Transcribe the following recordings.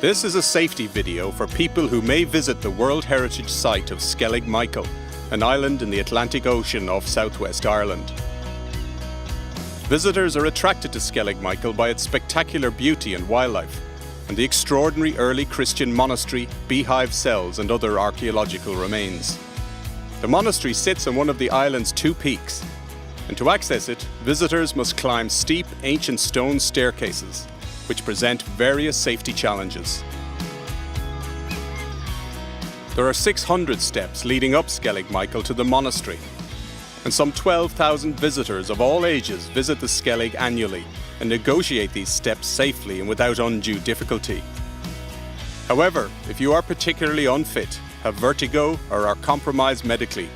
This is a safety video for people who may visit the World Heritage Site of Skellig, an island in the Atlantic Ocean off southwest Ireland. Visitors are attracted to Skellig by its spectacular beauty and wildlife, and the extraordinary early Christian monastery, beehive cells and other archaeological remains. The monastery sits on one of the island's two peaks, and to access it, visitors must climb steep ancient stone staircases, which present various safety challenges. There are 600 steps leading up Skellig to the monastery, and some 12,000 visitors of all ages visit the Skellig annually and negotiate these steps safely and without undue difficulty. However, if you are particularly unfit, have vertigo or are compromised medically,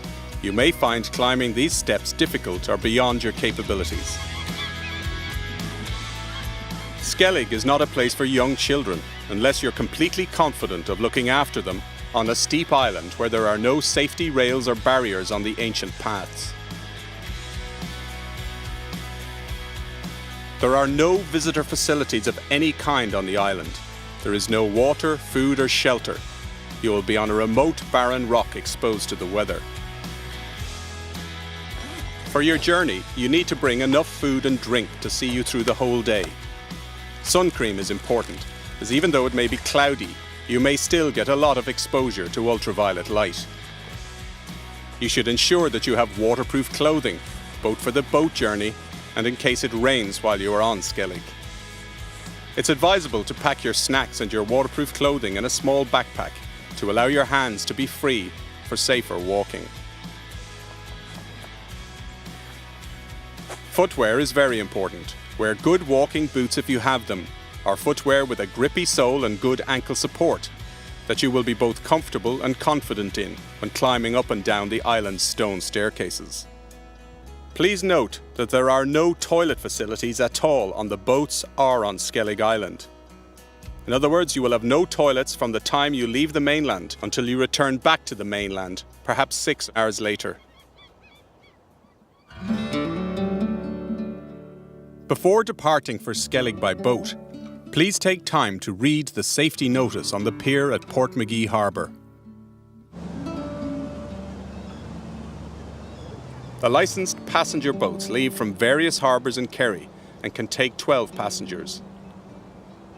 you may find climbing these steps difficult or beyond your capabilities. Skellig is not a place for young children unless you're completely confident of looking after them on a steep island where there are no safety rails or barriers on the ancient paths. There are no visitor facilities of any kind on the island. There is no water, food or shelter. You will be on a remote, barren rock exposed to the weather. For your journey, you need to bring enough food and drink to see you through the whole day. Sun cream is important, as even though it may be cloudy, you may still get a lot of exposure to ultraviolet light. You should ensure that you have waterproof clothing, both for the boat journey and in case it rains while you are on Skellig. It's advisable to pack your snacks and your waterproof clothing in a small backpack to allow your hands to be free for safer walking. Footwear is very important. Wear good walking boots if you have them, or footwear with a grippy sole and good ankle support that you will be both comfortable and confident in when climbing up and down the island's stone staircases. Please note that there are no toilet facilities at all on the boats or on Skellig Island. In other words, you will have no toilets from the time you leave the mainland until you return back to the mainland, perhaps 6 hours later. Before departing for Skellig by boat, please take time to read the safety notice on the pier at Portmagee Harbour. The licensed passenger boats leave from various harbours in Kerry and can take 12 passengers.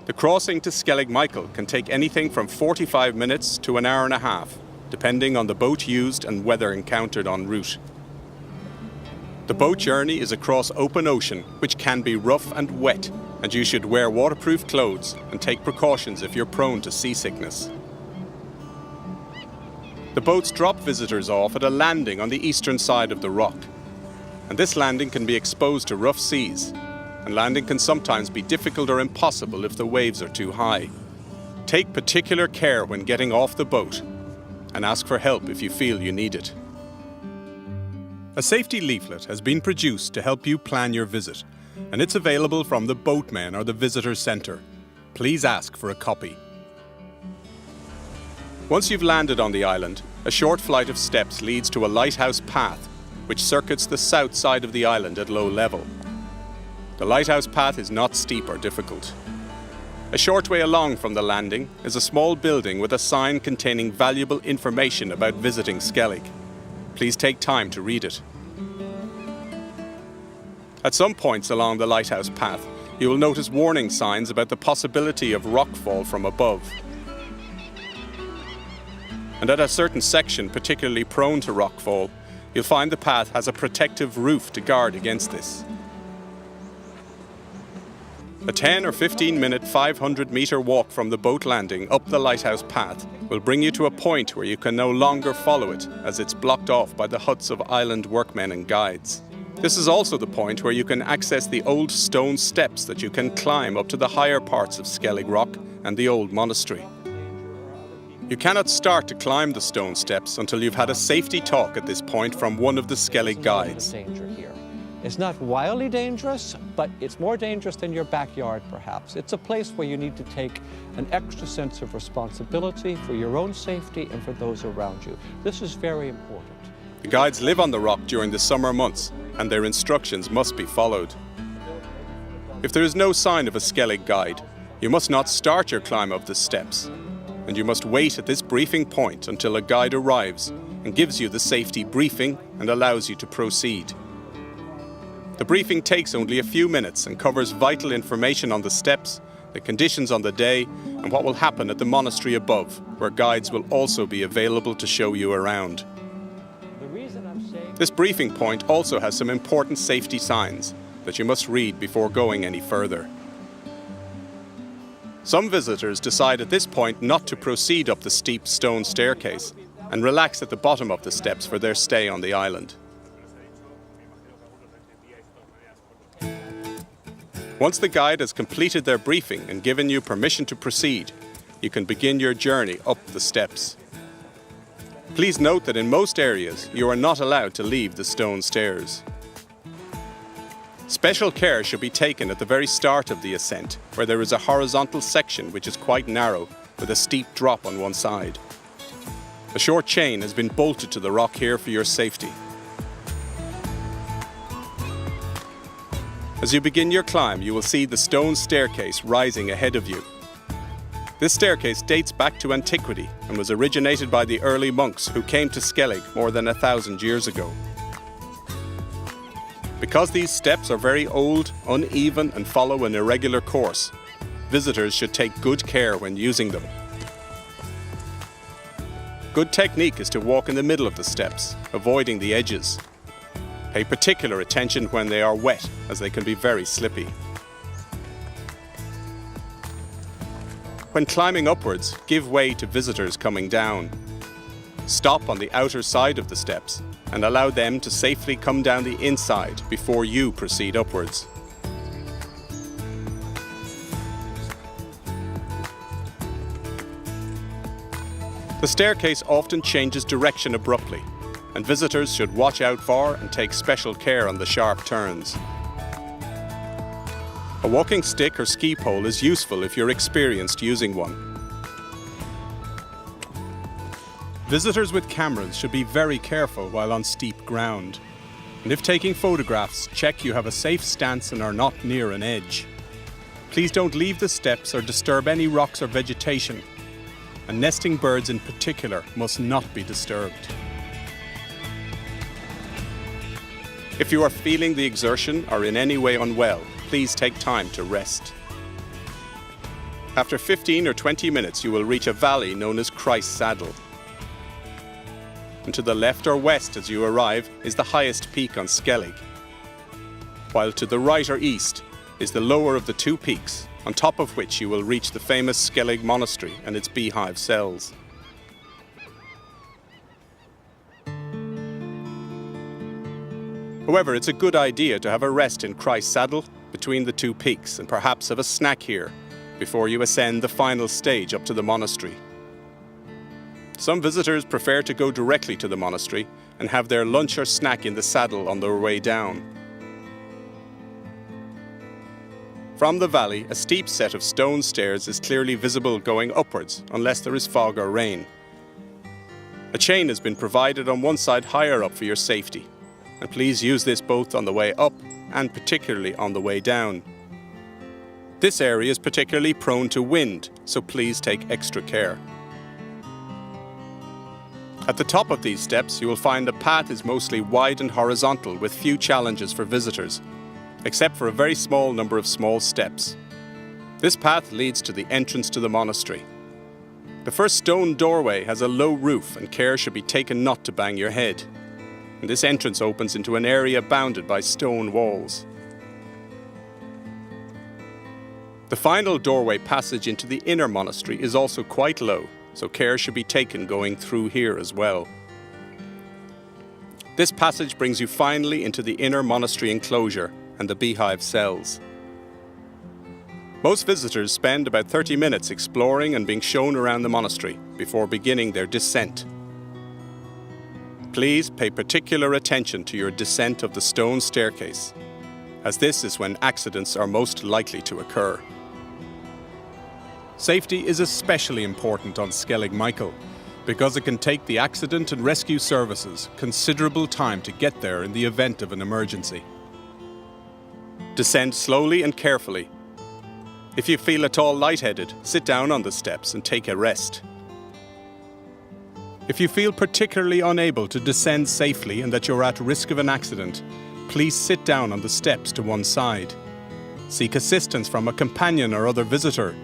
The crossing to Skellig can take anything from 45 minutes to an hour and a half, depending on the boat used and weather encountered en route. The boat journey is across open ocean, which can be rough and wet, and you should wear waterproof clothes and take precautions if you're prone to seasickness. The boats drop visitors off at a landing on the eastern side of the rock, and this landing can be exposed to rough seas, and landing can sometimes be difficult or impossible if the waves are too high. Take particular care when getting off the boat, and ask for help if you feel you need it. A safety leaflet has been produced to help you plan your visit, and it's available from the boatmen or the visitor centre. Please ask for a copy. Once you've landed on the island, a short flight of steps leads to a lighthouse path, which circuits the south side of the island at low level. The lighthouse path is not steep or difficult. A short way along from the landing is a small building with a sign containing valuable information about visiting Skellig. Please take time to read it. At some points along the lighthouse path, you will notice warning signs about the possibility of rockfall from above. And at a certain section particularly prone to rockfall, you'll find the path has a protective roof to guard against this. A 10 or 15 minute 500 metre walk from the boat landing up the lighthouse path will bring you to a point where you can no longer follow it, as it's blocked off by the huts of island workmen and guides. This is also the point where you can access the old stone steps that you can climb up to the higher parts of Skellig Rock and the old monastery. You cannot start to climb the stone steps until you've had a safety talk at this point from one of the Skellig guides. It's not wildly dangerous, but it's more dangerous than your backyard, perhaps. It's a place where you need to take an extra sense of responsibility for your own safety and for those around you. This is very important. The guides live on the rock during the summer months, and their instructions must be followed. If there is no sign of a Skellig guide, You must not start your climb up the steps, and you must wait at this briefing point until a guide arrives and gives you the safety briefing and allows you to proceed. The briefing takes only a few minutes and covers vital information on the steps, the conditions on the day, and what will happen at the monastery above, where guides will also be available to show you around. This briefing point also has some important safety signs that you must read before going any further. Some visitors decide at this point not to proceed up the steep stone staircase and relax at the bottom of the steps for their stay on the island. Once the guide has completed their briefing and given you permission to proceed, you can begin your journey up the steps. Please note that in most areas you are not allowed to leave the stone stairs. Special care should be taken at the very start of the ascent, where there is a horizontal section which is quite narrow, with a steep drop on one side. A short chain has been bolted to the rock here for your safety. As you begin your climb, you will see the stone staircase rising ahead of you. This staircase dates back to antiquity and was originated by the early monks who came to Skellig more than 1,000 years ago. Because these steps are very old, uneven and follow an irregular course, visitors should take good care when using them. Good technique is to walk in the middle of the steps, avoiding the edges. Pay particular attention when they are wet, as they can be very slippy. When climbing upwards, give way to visitors coming down. Stop on the outer side of the steps and allow them to safely come down the inside before you proceed upwards. The staircase often changes direction abruptly, and visitors should watch out for and take special care on the sharp turns. A walking stick or ski pole is useful if you're experienced using one. Visitors with cameras should be very careful while on steep ground. And if taking photographs, check you have a safe stance and are not near an edge. Please don't leave the steps or disturb any rocks or vegetation. And nesting birds in particular must not be disturbed. If you are feeling the exertion or in any way unwell, please take time to rest. After 15 or 20 minutes, you will reach a valley known as Christ's Saddle. And to the left or west as you arrive is the highest peak on Skellig, while to the right or east is the lower of the two peaks, on top of which you will reach the famous Skellig monastery and its beehive cells. However, it's a good idea to have a rest in Christ's Saddle between the two peaks and perhaps have a snack here before you ascend the final stage up to the monastery. Some visitors prefer to go directly to the monastery and have their lunch or snack in the saddle on their way down. From the valley, a steep set of stone stairs is clearly visible going upwards unless there is fog or rain. A chain has been provided on one side higher up for your safety, and please use this both on the way up and particularly on the way down. This area is particularly prone to wind, so please take extra care. At the top of these steps, you will find the path is mostly wide and horizontal with few challenges for visitors, except for a very small number of small steps. This path leads to the entrance to the monastery. The first stone doorway has a low roof and care should be taken not to bang your head. And this entrance opens into an area bounded by stone walls. The final doorway passage into the inner monastery is also quite low, so care should be taken going through here as well. This passage brings you finally into the inner monastery enclosure and the beehive cells. Most visitors spend about 30 minutes exploring and being shown around the monastery before beginning their descent. Please pay particular attention to your descent of the stone staircase, as this is when accidents are most likely to occur. Safety is especially important on Skellig Michael, because it can take the accident and rescue services considerable time to get there in the event of an emergency. Descend slowly and carefully. If you feel at all lightheaded, sit down on the steps and take a rest. If you feel particularly unable to descend safely and that you're at risk of an accident, please sit down on the steps to one side. Seek assistance from a companion or other visitor.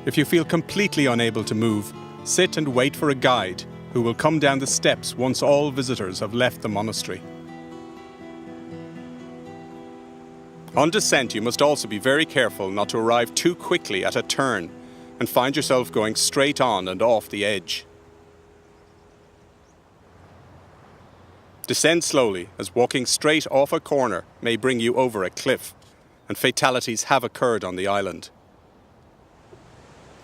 If you feel completely unable to move, sit and wait for a guide who will come down the steps once all visitors have left the monastery. On descent, you must also be very careful not to arrive too quickly at a turn and find yourself going straight on and off the edge. Descend slowly, as walking straight off a corner may bring you over a cliff, and fatalities have occurred on the island.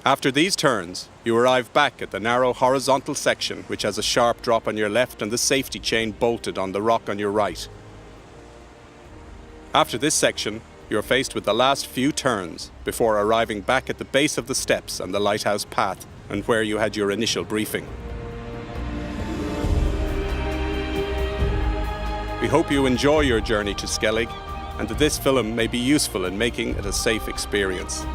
After these turns, you arrive back at the narrow horizontal section which has a sharp drop on your left and the safety chain bolted on the rock on your right. After this section, you are faced with the last few turns before arriving back at the base of the steps and the lighthouse path and where you had your initial briefing. We hope you enjoy your journey to Skellig and that this film may be useful in making it a safe experience.